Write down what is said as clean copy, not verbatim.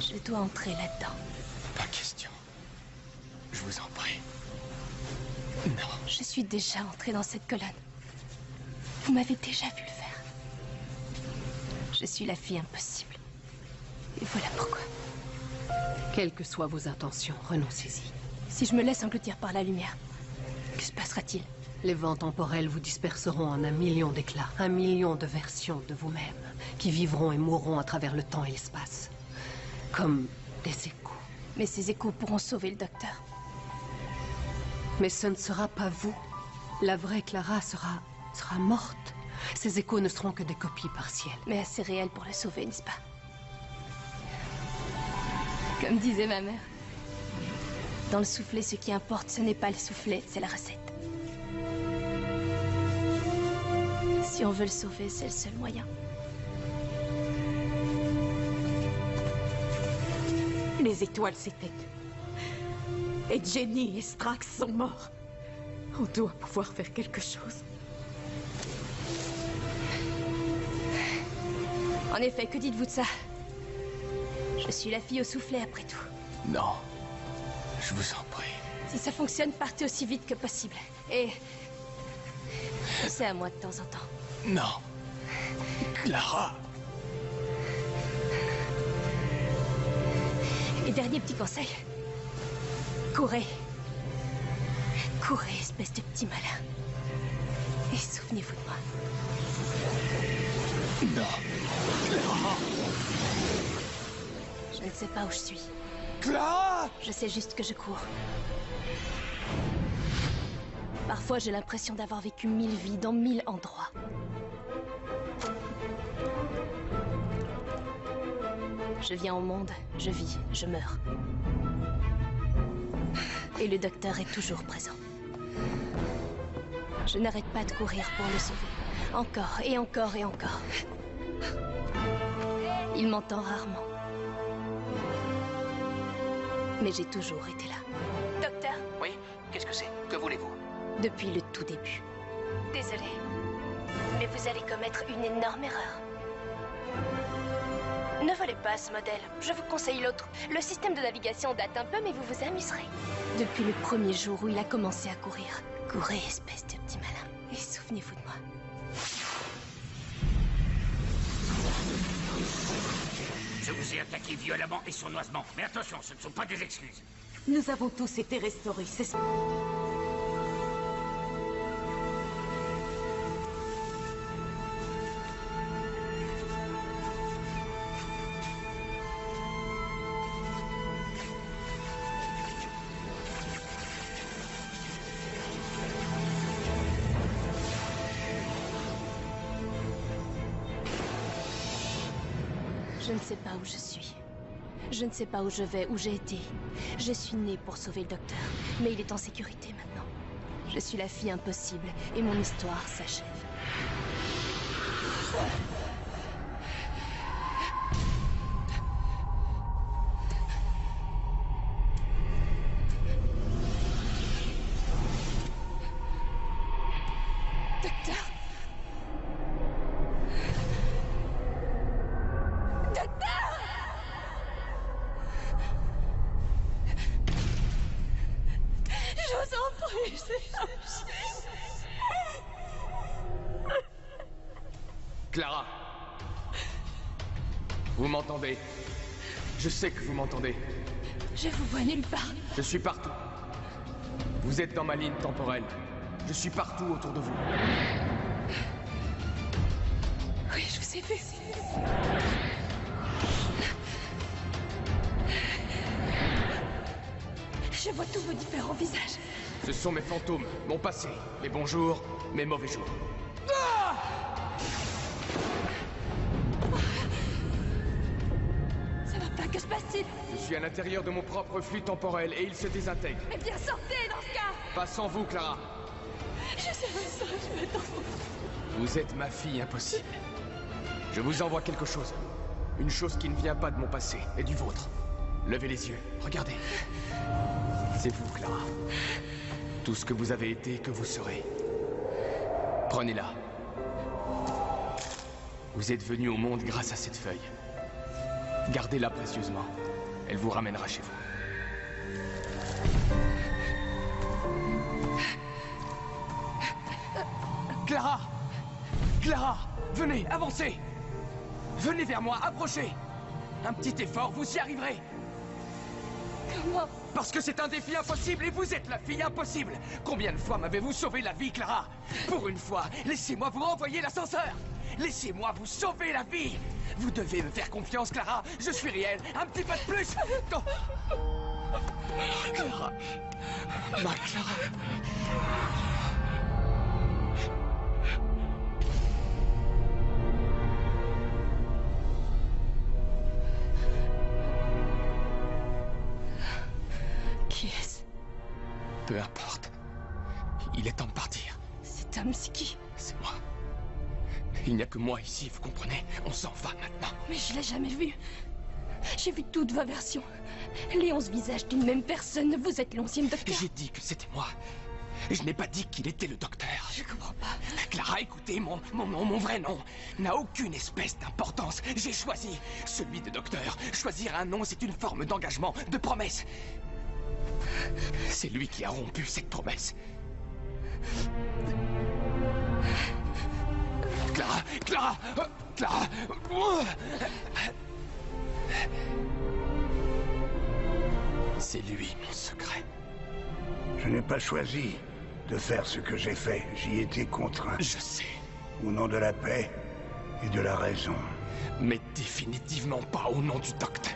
Je dois entrer là-dedans. Pas question. Je vous en prie. Non. Je suis déjà entrée dans cette colonne. Vous m'avez déjà vu le faire. Je suis la fille impossible. Et voilà pourquoi. Quelles que soient vos intentions, renoncez-y. Si je me laisse engloutir par la lumière, que se passera-t-il? Les vents temporels vous disperseront en 1 million d'éclats, 1 million de versions de vous-même, qui vivront et mourront à travers le temps et l'espace. Comme des échos. Mais ces échos pourront sauver le docteur. Mais ce ne sera pas vous. La vraie Clara sera morte. Ces échos ne seront que des copies partielles. Mais assez réelles pour le sauver, n'est-ce pas? Comme disait ma mère. Dans le soufflet, ce qui importe, ce n'est pas le soufflet, c'est la recette. Si on veut le sauver, c'est le seul moyen. Les étoiles s'éteignent. Et Jenny et Strax sont morts. On doit pouvoir faire quelque chose. En effet, que dites-vous de ça? Je suis la fille au soufflet, après tout. Non. Je vous en prie. Si ça fonctionne, partez aussi vite que possible. Et... pensez à moi de temps en temps. Non. Clara. Et dernier petit conseil. Courez. Courez, espèce de petit malin. Et souvenez-vous de moi. Non. Clara. Je ne sais pas où je suis. Clara! Je sais juste que je cours. Parfois, j'ai l'impression d'avoir vécu 1000 vies dans 1000 endroits. Je viens au monde, je vis, je meurs. Et le docteur est toujours présent. Je n'arrête pas de courir pour le sauver. Encore et encore et encore. Il m'entend rarement. Mais j'ai toujours été là. Docteur? Oui? Qu'est-ce que c'est? Que voulez-vous? Depuis le tout début. Désolée. Mais vous allez commettre une énorme erreur. Ne volez pas ce modèle. Je vous conseille l'autre. Le système de navigation date un peu, mais vous vous amuserez. Depuis le premier jour où il a commencé à courir. Courez, espèce de petit malin. Et souvenez-vous de moi. Je vous ai attaqué violemment et sournoisement. Mais attention, ce ne sont pas des excuses. Nous avons tous été restaurés, c'est ça. Je ne sais pas où je suis. Je ne sais pas où je vais, où j'ai été. Je suis née pour sauver le docteur, mais il est en sécurité maintenant. Je suis la fille impossible, et mon histoire s'achève. Docteur! Je vous en prie, Clara. Vous m'entendez? Je sais que vous m'entendez. Je vous vois nulle part. Je suis partout. Vous êtes dans ma ligne temporelle. Je suis partout autour de vous. Oui, je vous ai vu. Je vois tous vos différents visages. Ce sont mes fantômes, mon passé, mes bons jours, mes mauvais jours. Ça va pas, que se passe-t-il? Je suis à l'intérieur de mon propre flux temporel et il se désintègre. Eh bien, sortez dans ce cas! Pas sans vous, Clara. Je sais ça, je vais t'en foutre. Vous êtes ma fille impossible. Je vous envoie quelque chose. Une chose qui ne vient pas de mon passé, et du vôtre. Levez les yeux, regardez. C'est vous, Clara. Tout ce que vous avez été, que vous serez. Prenez-la. Vous êtes venu au monde grâce à cette feuille. Gardez-la précieusement. Elle vous ramènera chez vous. Clara! Clara! Venez, avancez! Venez vers moi, approchez! Un petit effort, vous y arriverez! Comment? Parce que c'est un défi impossible et vous êtes la fille impossible! Combien de fois m'avez-vous sauvé la vie, Clara? Pour une fois, laissez-moi vous renvoyer l'ascenseur! Laissez-moi vous sauver la vie! Vous devez me faire confiance, Clara! Je suis réel! Un petit peu de plus! Oh. Clara! Ma Clara! Qui est-ce? Peu importe. Il est temps de partir. Cet homme, c'est qui? C'est moi. Il n'y a que moi ici, vous comprenez? On s'en va maintenant. Mais je l'ai jamais vu. J'ai vu toutes vos versions. Les 11 visages d'une même personne. Vous êtes l'ancien docteur. J'ai dit que c'était moi. Je n'ai pas dit qu'il était le docteur. Je comprends pas. Clara, écoutez, mon vrai nom n'a aucune espèce d'importance. J'ai choisi celui de docteur. Choisir un nom, c'est une forme d'engagement, de promesse. C'est lui qui a rompu cette promesse. Clara, Clara, Clara. C'est lui, mon secret. Je n'ai pas choisi de faire ce que j'ai fait. J'y étais contraint. Je sais. Au nom de la paix et de la raison. Mais définitivement pas au nom du docteur.